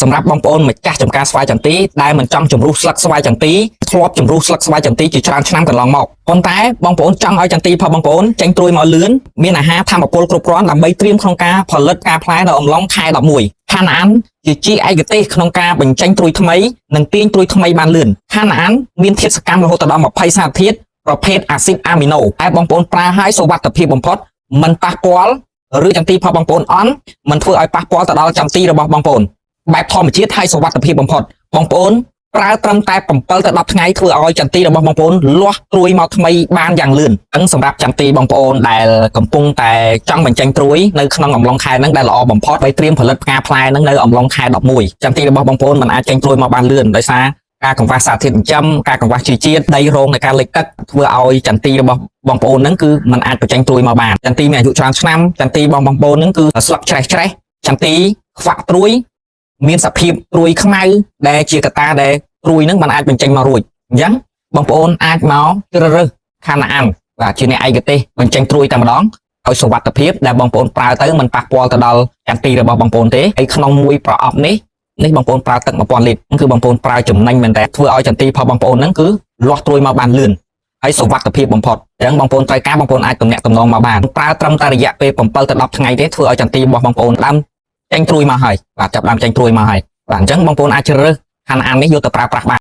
សម្រាប់បងប្អូនម្ចាស់ចំការស្វាយចន្ទីដែលមិនចង់ជំរុះស្លឹកស្វាយចន្ទីធ្លាប់ជំរុះស្លឹកស្វាយចន្ទីជាច្រើនឆ្នាំកន្លងមកប៉ុន្តែបងប្អូនចង់ឲ្យចន្ទីផលបងប្អូនចេញត្រួយមកលឿនមានអាហារធម្មពលគ្រប់គ្រាន់ដើម្បីត្រៀមក្នុងការផលិតការផ្លែនៅអំឡុងខែ11ខានអានជាឯកទេសក្នុងការបញ្ចេញត្រួយថ្មីនិងទាញត្រួយថ្មីបានលឿនខានអានមានធាតុសកម្មរហូតដល់20សារធាតុប្រភេទអាស៊ីតអាមីណូតែបងប្អូនប្រើឲ្យសុវត្ថិភាពបំផុតមិនប៉ះពាល់ឬចន្ទីផលបងប្អូនអន់មិនធ្វើឲ្យប៉ះពាល់ទៅដល់ចន្ទីរបស់បងប្អូនបែបធម្មជាតិហើយសុវត្ថិភាពបំផុតបងប្អូនប្រើត្រឹមតែ7ទៅ10ថ្ងៃធ្វើឲ្យចន្ទីរបស់បងប្អូនលាស់ត្រួយមកថ្មីបានយ៉ាងលឿនអញ្ចឹងសម្រាប់ចន្ទីបងប្អូនដែលកំពុងតែចង់បញ្ចេញត្រួយនៅក្នុងអំឡុងខែហ្នឹងដែលល្អបំផុតដើម្បីត្រៀមផលិតផ្កាផ្លែហ្នឹងនៅអំឡុងខែ11ចន្ទីរបស់បងប្អូនមិនអាចចេញត្រួយមកបានលឿនដោយសារការកង្វះសារធាតុចិញ្ចឹមការកង្វះជីជាតិដីរងនៃការលិចទឹកធ្វើឲ្យចន្ទីរបស់បងប្អូនហ្នឹងគឺมันអាចបញ្ចេញត្រួយមកបានចន្ទីមានអាយុច្រើនឆ្នាំចន្ទីបងប្អូនហ្នឹងគឺស្លឹកច្រេះចន្ទីខ្វាក់ត្រួយមានសភាពត្រួយខ្មៅដែលជាកត្តាដែលត្រួយហ្នឹងมันអាចបញ្ចេញមករួចអញ្ចឹងបងប្អូនអាចមកជ្រើសរើសខានអានបាទជាអ្នកឯកទេសបញ្ចេញត្រួយតែម្ដងឲ្យសុវត្ថិភាពដែលបងប្អូនប្រើទៅมันប៉ះពាល់ទៅដល់ចន្ទីរបស់បងប្អូនទេហើយក្នុងមួយប្រអប់នេះបងប្អូនប្រើទឹក1000លីត្រគឺបងប្អូនប្រើចំណេញមែនតើធ្វើឲ្យចន្ទីផលបងប្អូនហ្នឹងគឺលាស់ត្រួយមកបានលឿនហើយសុវត្ថិភាពបំផុតអញ្ចឹងបងប្អូនត្រូវការបងប្អូនអាចទំនាក់ទំនងមកបានប្រើត្រឹមតែរយៈពេល7ទៅ10ថ្ងៃទេធ្វើឲ្យចន្ទីរបស់បងប្អូនដើមចេញត្រួយមកហើយបាទចាប់ដើមចេញត្រួយមកហើយបាទអញ្ចឹងបងប្អូនអាចជ្រើសរើសខានអាននេះយកទៅប្រើប្រាស់បាន